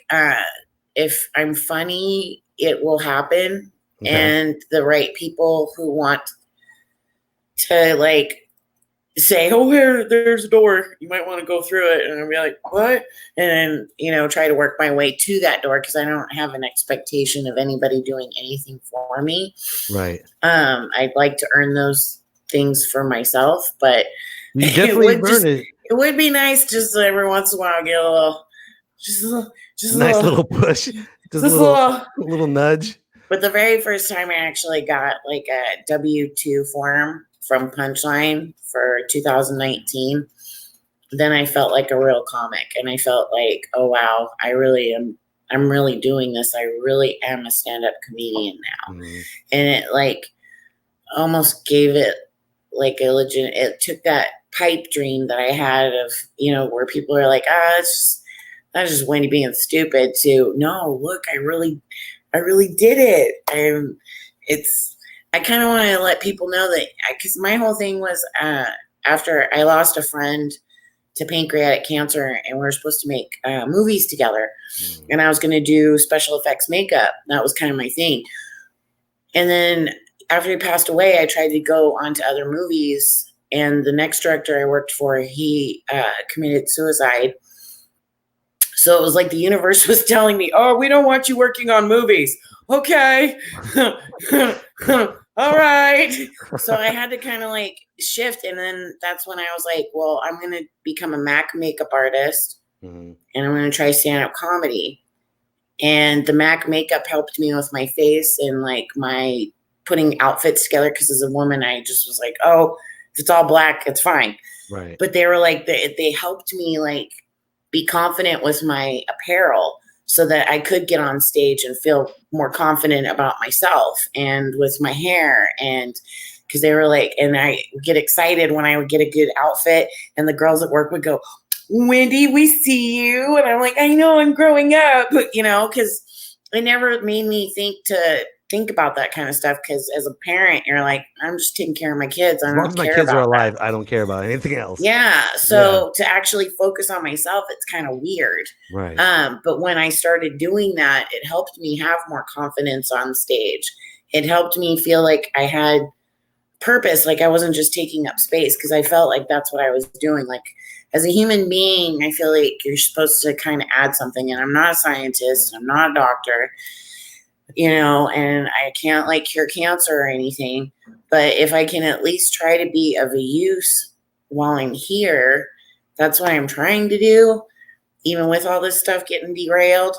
if I'm funny, it will happen. Okay. And the right people who want to say, oh, there's a door. You might want to go through it. And I'll be like, what? And then, try to work my way to that door because I don't have an expectation of anybody doing anything for me. Right. I'd like to earn those things for myself, but you definitely earn it. It would be nice just every once in a while get a nice little push. Just a little nudge. But the very first time I actually got a W-2 form from Punchline for 2019, then I felt like a real comic. And I felt like, oh, wow, I'm really doing this. I really am a stand-up comedian now. Mm-hmm. And it almost gave it it took that pipe dream that I had of, where people are like, that's just Wendy being stupid to no, look, I really did it. And I kind of want to let people know that, because my whole thing was after I lost a friend to pancreatic cancer, and we were supposed to make movies together, and I was going to do special effects makeup. That was kind of my thing. And then after he passed away, I tried to go on to other movies, and the next director I worked for, he committed suicide. So it was like the universe was telling me, oh, we don't want you working on movies. Okay. All right. So I had to kind of like shift. And then that's when I was like, well, I'm going to become a MAC makeup artist, and I'm going to try stand-up comedy. And the MAC makeup helped me with my face and like my putting outfits together. Because as a woman, I just was like, oh, if it's all black, it's fine. Right. But they were like, they helped me like be confident with my apparel, so that I could get on stage and feel more confident about myself and with my hair. And because they were like, and I get excited when I would get a good outfit, and the girls at work would go, Wendy, we see you. And I'm like, I know, I'm growing up, you know, because it never made me think about that kind of stuff. Because as a parent, you're like, I'm just taking care of my kids. I As long don't as my care kids are about alive, that. I don't care about anything else. Yeah. So to actually focus on myself, it's kind of weird. Right. But when I started doing that, it helped me have more confidence on stage. It helped me feel like I had purpose, like I wasn't just taking up space, because I felt like that's what I was doing. Like as a human being, I feel like you're supposed to kind of add something. And I'm not a scientist. I'm not a doctor, you know, and I can't like cure cancer or anything. But if I can at least try to be of a use while I'm here, that's what I'm trying to do, even with all this stuff getting derailed.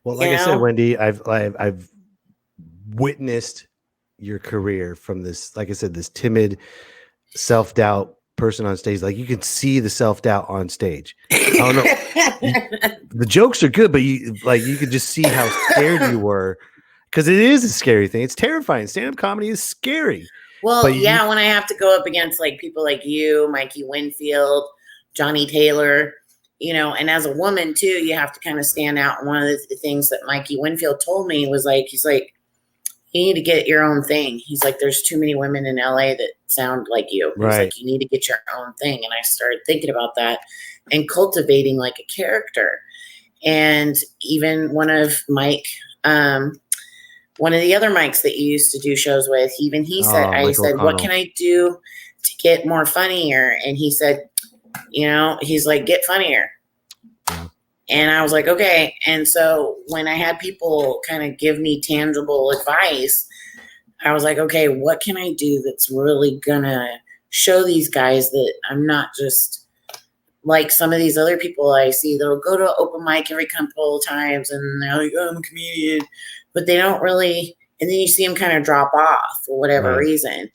Well, like I said, Wendy, I've witnessed your career from this, like I said, this timid, self-doubt person on stage. Like you can see the self-doubt on stage. I don't know. The jokes are good, but you could just see how scared you were, because it is a scary thing. It's terrifying. Stand-up comedy is scary. Well, yeah, when I have to go up against like people like you, Mikey Winfield, Johnny Taylor, you know, and as a woman too, you have to kind of stand out. And one of the things that Mikey Winfield told me was like, he's like, you need to get your own thing. He's like, there's too many women in LA that sound like you. He's like, you need to get your own thing. And I started thinking about that and cultivating like a character. And even one of Mike, one of the other Mikes that you used to do shows with, even he said, I said, what can I do to get more funnier? And he said, you know, he's like, get funnier. And I was like, okay. And so when I had people kind of give me tangible advice, I was like, okay, what can I do that's really gonna show these guys that I'm not just like some of these other people I see that'll go to open mic every couple of times and they're like, oh, I'm a comedian, but they don't really, and then you see them kind of drop off for whatever reason.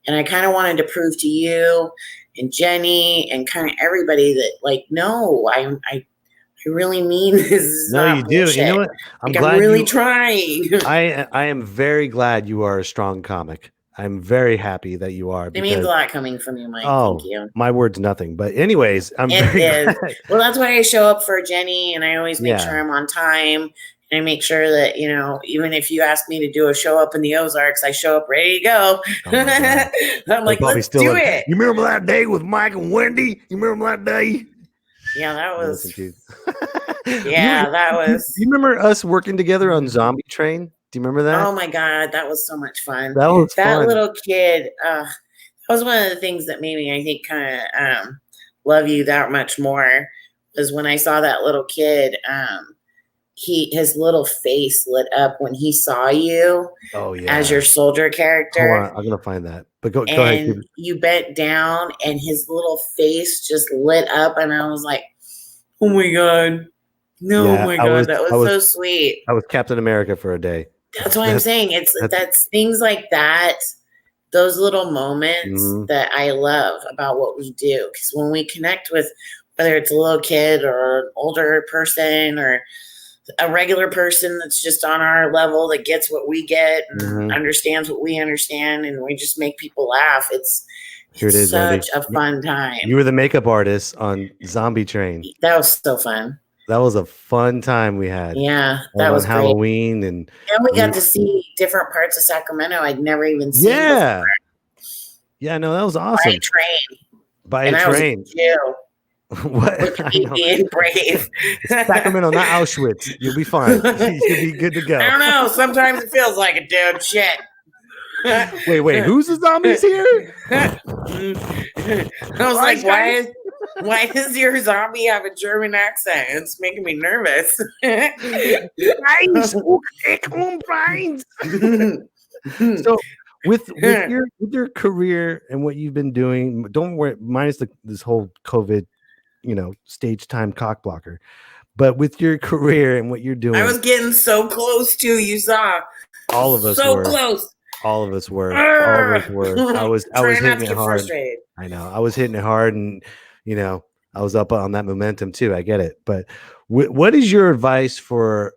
And I kind of wanted to prove to you and Jenny and kind of everybody that like, no, I really mean this is no, not you do. bullshit. You know what? I'm really trying. I am very glad you are a strong comic. I'm very happy that you are. It means a lot coming from you, Mike. Oh, thank you. My word's nothing. But anyways, I'm It very is. glad. Well, that's why I show up for Jenny, and I always make sure I'm on time. And I make sure that, you know, even if you ask me to do a show up in the Ozarks, I show up ready to go. Oh I'm like, let's do it. You remember that day with Mike and Wendy? You remember that day? Yeah, that was. Yeah, that was. You remember us working together on Zombie Train? Do you remember that? Oh my God, that was so much fun. That was that fun. Little kid. That was one of the things that made me, I think, kind of love you that much more. Was when I saw that little kid. His little face lit up when he saw you. Oh yeah, as your soldier character. Hold on, I'm gonna find that. But go ahead. And you bent down, and his little face just lit up, and I was like, "Oh my God, no, oh my God, that was so sweet." I was Captain America for a day. That's what I'm saying. That's things like that. Those little moments that I love about what we do, because when we connect with, whether it's a little kid or an older person or a regular person that's just on our level that gets what we get and understands what we understand, and we just make people laugh. It's such a fun time. You were the makeup artist on Zombie Train. That was so fun. That was a fun time we had. Yeah, that was on great. Halloween, and we got to see different parts of Sacramento I'd never even seen yeah, before. yeah, no, that was awesome. By a train. What? Look at me being brave. Sacramento, not Auschwitz. You'll be fine. You'll be good to go. I don't know. Sometimes it feels like it, dude. Shit. Wait, who's the zombies here? I was like, why does your zombie have a German accent? It's making me nervous. So with your career and what you've been doing, don't worry, minus this whole COVID, stage time cock blocker. But with your career and what you're doing, I was getting so close to, you saw. All of us so were. Close. All of us were. All of us were. I was hitting it hard. Frustrated. I know. I was hitting it hard, and I was up on that momentum too. I get it. But what is your advice for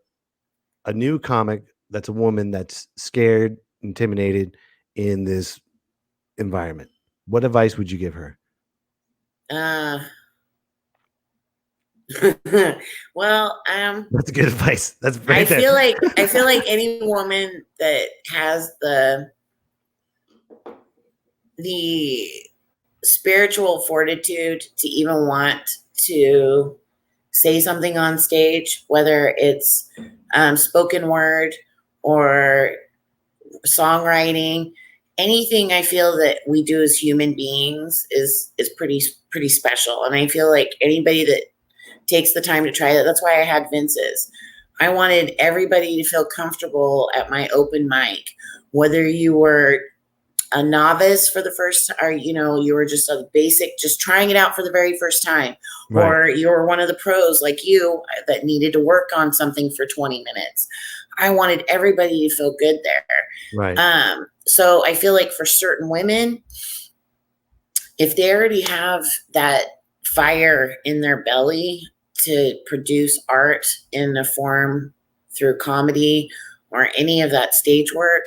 a new comic that's a woman that's scared, intimidated in this environment? What advice would you give her? Well, that's good advice. That's very. I feel like any woman that has the spiritual fortitude to even want to say something on stage, whether it's spoken word or songwriting, anything I feel that we do as human beings is pretty special. And I feel like anybody that takes the time to try that. That's why I had Vince's. I wanted everybody to feel comfortable at my open mic, whether you were a novice for the first, or you were just a basic, just trying it out for the very first time, right. Or you were one of the pros like you that needed to work on something for 20 minutes. I wanted everybody to feel good there. Right. So I feel like for certain women, if they already have that fire in their belly to produce art in a form through comedy or any of that stage work,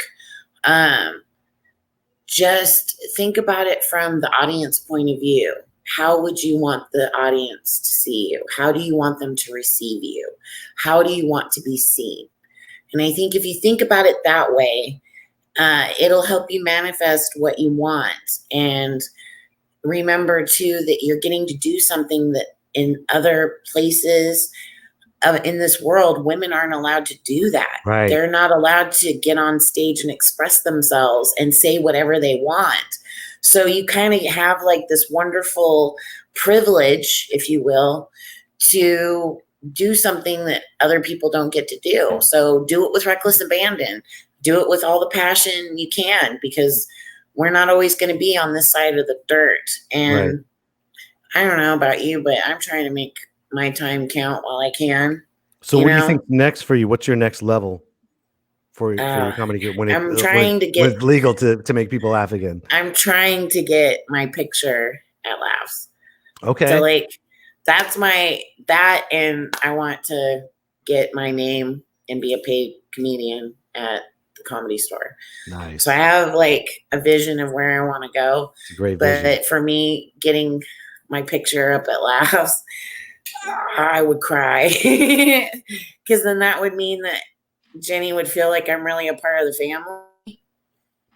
just think about it from the audience point of view. How would you want the audience to see you? How do you want them to receive you? How do you want to be seen? And I think if you think about it that way, it'll help you manifest what you want. And remember too that you're getting to do something that in other places in this world, women aren't allowed to do that. Right. They're not allowed to get on stage and express themselves and say whatever they want. So you kind of have like this wonderful privilege, if you will, to do something that other people don't get to do. So do it with reckless abandon. Do it with all the passion you can, because we're not always going to be on this side of the dirt. And right. I don't know about you, but I'm trying to make my time count while I can. So what do you think next for you? What's your next level for your comedy? When I'm trying to get legal to make people laugh again. I'm trying to get my picture at Laughs. Okay. So like that's and I want to get my name and be a paid comedian at the Comedy Store. Nice. So I have like a vision of where I want to go. It's a great vision. But for me, getting my picture up at Laughs, I would cry, because then that would mean that Jenny would feel like I'm really a part of the family.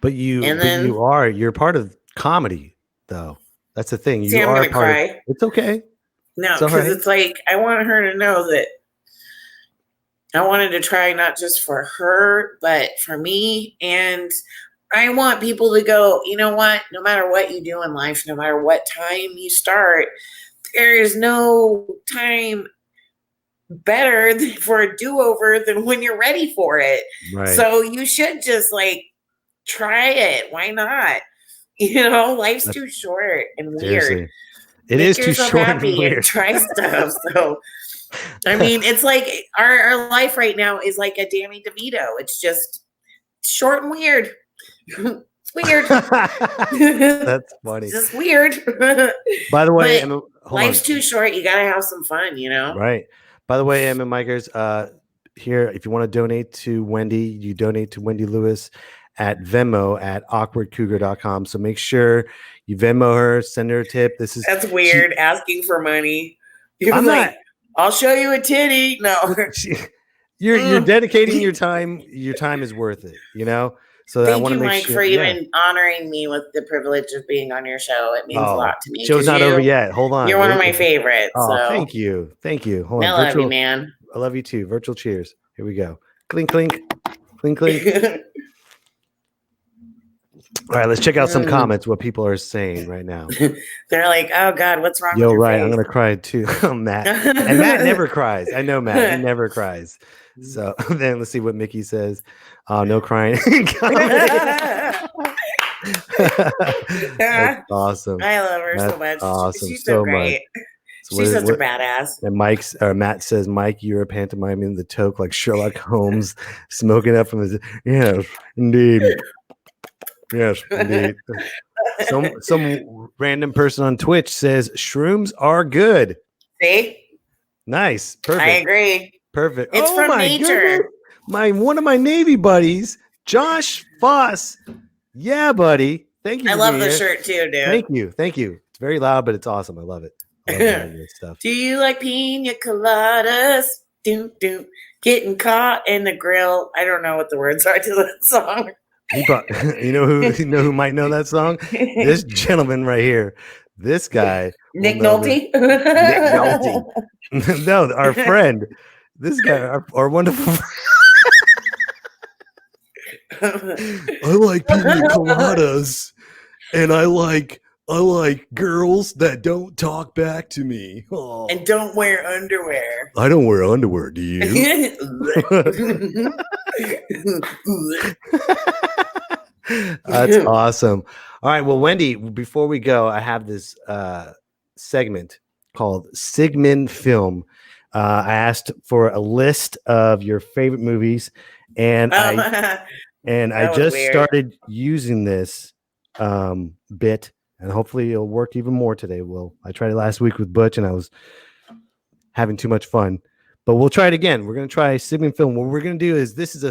But you're part of comedy, though. That's the thing. I'm are gonna cry. It's okay. No, because it's like I want her to know that I wanted to try not just for her, but for me. And I want people to go, you know what? No matter what you do in life, no matter what time you start, there is no time better for a do-over than when you're ready for it. Right. So you should just like try it. Why not? Life's too short and weird. Seriously. It is too short and weird. And try stuff. So, I mean, it's like our life right now is like a Danny DeVito. It's just short and weird. It's weird. That's funny. It's just weird. By the way, life's too short. You gotta have some fun, Right. By the way, Emma Mikers, here, if you want to donate to Wendy, you donate to Wendy Lewis at Venmo at awkwardcougar.com. So make sure you Venmo her, send her a tip. That's weird, asking for money. I'm like, I'll show you a titty. No. You're dedicating your time. Your time is worth it, you know? So I Thank want you, to make Mike, sure, for even honoring me with the privilege of being on your show. It means a lot to me. Show's 'cause not over yet. Hold on. You're one of my favorites. Oh, so. thank you. Thank you. Hold I on. love you, man. I love you too. Virtual cheers. Here we go. Clink, clink. Clink, clink. All right, let's check out some comments, what people are saying right now. They're like, oh, God, what's wrong with Yo, your right. face? I'm going to cry too. Matt. And Matt never cries. I know Matt. He never cries. So then let's see what Mickey says. No crying. That's awesome. I love her That's so much. awesome. She's so great. So She's such a badass. And Matt says, Mike, you're a pantomime in the toque like Sherlock Holmes, smoking up from his. Yes, indeed. Yes, indeed. Some random person on Twitch says shrooms are good. See? Nice. Perfect. I agree. Perfect. It's from my nature. Goodness. One of my Navy buddies, Josh Foss. Yeah, buddy. Thank you. I love the shirt too, dude. Thank you. Thank you. It's very loud, but it's awesome. I love it. I love hearing this stuff. Do you like pina coladas? Doom, doom. Getting caught in the grill. I don't know what the words are to that song. You know who might know that song? This gentleman right here. This guy. Nick Nolte? Nick Nolte. No, our friend. This guy, our wonderful I like pina coladas, and I like girls that don't talk back to me. Oh. And don't wear underwear. I don't wear underwear. Do you? That's awesome. All right. Well, Wendy, before we go, I have this segment called Sigmund Film. I asked for a list of your favorite movies, and I just started using this bit, and hopefully it'll work even more today. Well, I tried it last week with Butch, and I was having too much fun. But we'll try it again. We're going to try Sigmund Film. What we're going to do is this is a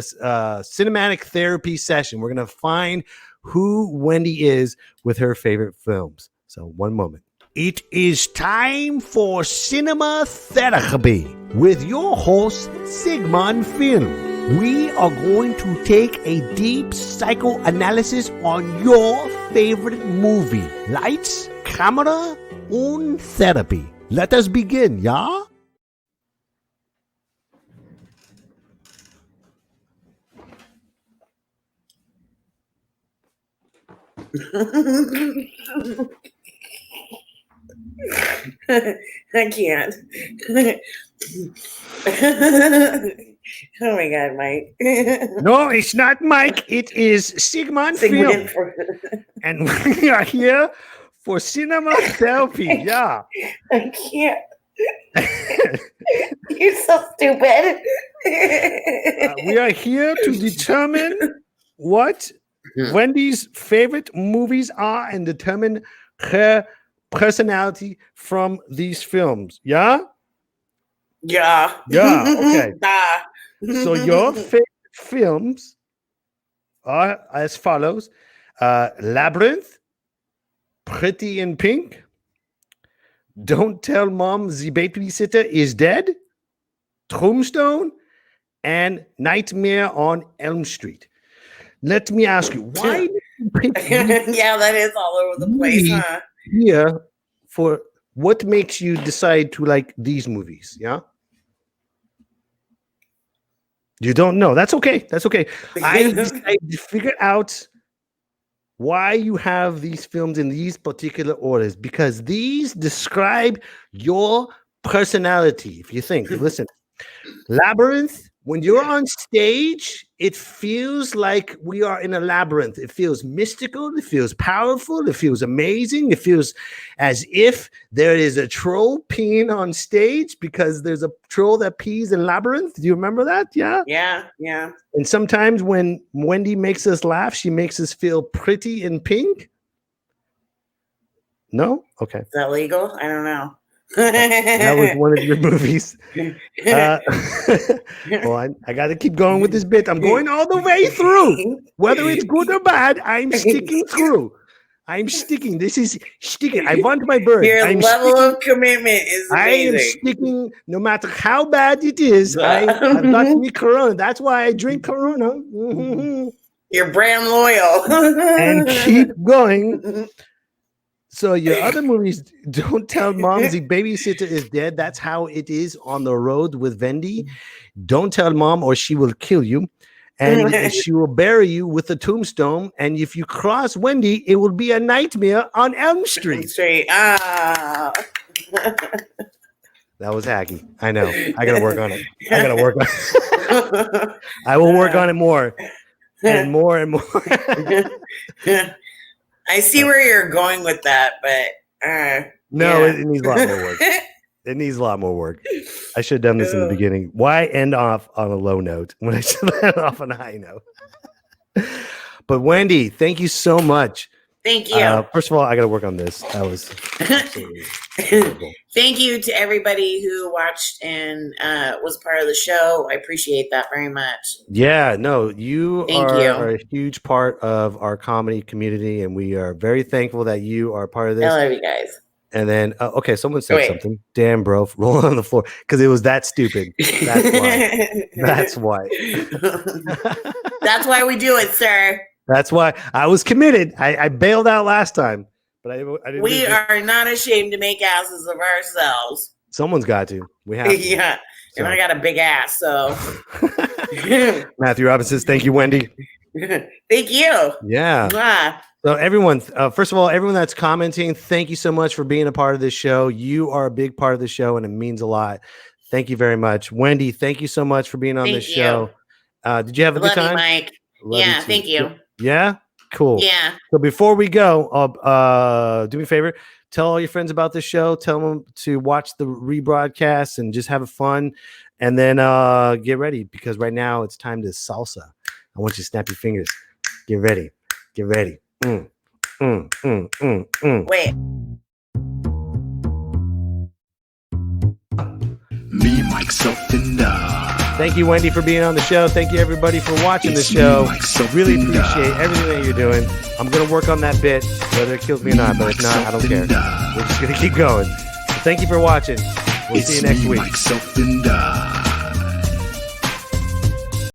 cinematic therapy session. We're going to find who Wendy is with her favorite films. So one moment. It is time for Cinema Therapy with your host, Sigmund Film. We are going to take a deep psychoanalysis on your favorite movie. Lights, camera, and therapy. Let us begin, yeah? I can't. Oh my God, Mike. No, it's not Mike. It is Sigmund Film. And we are here for cinema therapy. Yeah. I can't. You're so stupid. We are here to determine what Wendy's favorite movies are and determine her personality from these films. Yeah? Yeah. Yeah. Okay. Nah. So your favorite films are as follows: Labyrinth, Pretty in Pink, Don't Tell Mom the Babysitter is Dead, Tombstone, and Nightmare on Elm Street. Let me ask you, why did you pick yeah, that is all over the place, huh? here for what makes you decide to like these movies? Yeah. You don't know. That's okay. That's okay. I figured out why you have these films in these particular orders, because these describe your personality. If you think, listen, Labyrinth, when you're on stage, it feels like we are in a labyrinth. It feels mystical. It feels powerful. It feels amazing. It feels as if there is a troll peeing on stage because there's a troll that pees in Labyrinth. Do you remember that? Yeah? Yeah, yeah. And sometimes when Wendy makes us laugh, she makes us feel pretty in pink. No? Okay. Is that legal? I don't know. That was one of your movies. Well, I got to keep going with this bit. I'm going all the way through. Whether it's good or bad, I'm sticking through. I'm sticking. This is sticking. I want my bird. Your I'm level sticking. of commitment is I am amazing. sticking no matter how bad it is. I've got me Corona. That's why I drink Corona. You're brand loyal. And keep going. So your other movies, Don't Tell Mom the Babysitter is Dead. That's how it is on the road with Wendy. Don't tell mom or she will kill you. And she will bury you with a tombstone. And if you cross Wendy, it will be a nightmare on Elm Street. Ah. That was hacky. I know. I got to work on it. I got to work on it. I will work on it more and more and more. I see where you're going with that, but no, yeah. it needs a lot more work. It needs a lot more work. I should have done this in the beginning. Why end off on a low note when I should end off on a high note? But Wendy, thank you so much. Thank you. First of all, I got to work on this. That was absolutely horrible. Thank you to everybody who watched and was part of the show. I appreciate that very much. Yeah, no, you Thank are you. a huge part of our comedy community, and we are very thankful that you are part of this. I love you guys. And then, okay, someone said something. Damn, bro, rolling on the floor because it was that stupid. That's why. That's why. That's why we do it, sir. That's why I was committed. I bailed out last time, but I didn't. We are not ashamed to make asses of ourselves. Someone's got to. We have to. Yeah. And I got a big ass, so. Matthew Robinson says, thank you, Wendy. Thank you. Yeah. Mwah. So everyone, first of all, everyone that's commenting, thank you so much for being a part of this show. You are a big part of the show, and it means a lot. Thank you very much. Wendy, thank you so much for being on this show. Did you have a good time? Love you, Mike. Love yeah, you too. thank you. Yeah? Cool. Yeah. So before we go, do me a favor. Tell all your friends about this show. Tell them to watch the rebroadcast and just have fun. And then get ready because right now it's time to salsa. I want you to snap your fingers. Get ready. Get ready. Wait. Me, myself, and I. Thank you, Wendy, for being on the show. Thank you, everybody, for watching the show. Really appreciate everything that you're doing. I'm going to work on that bit, whether it kills me or not, but if not, I don't care. We're just going to keep going. So thank you for watching. We'll see you next week. Myself and I.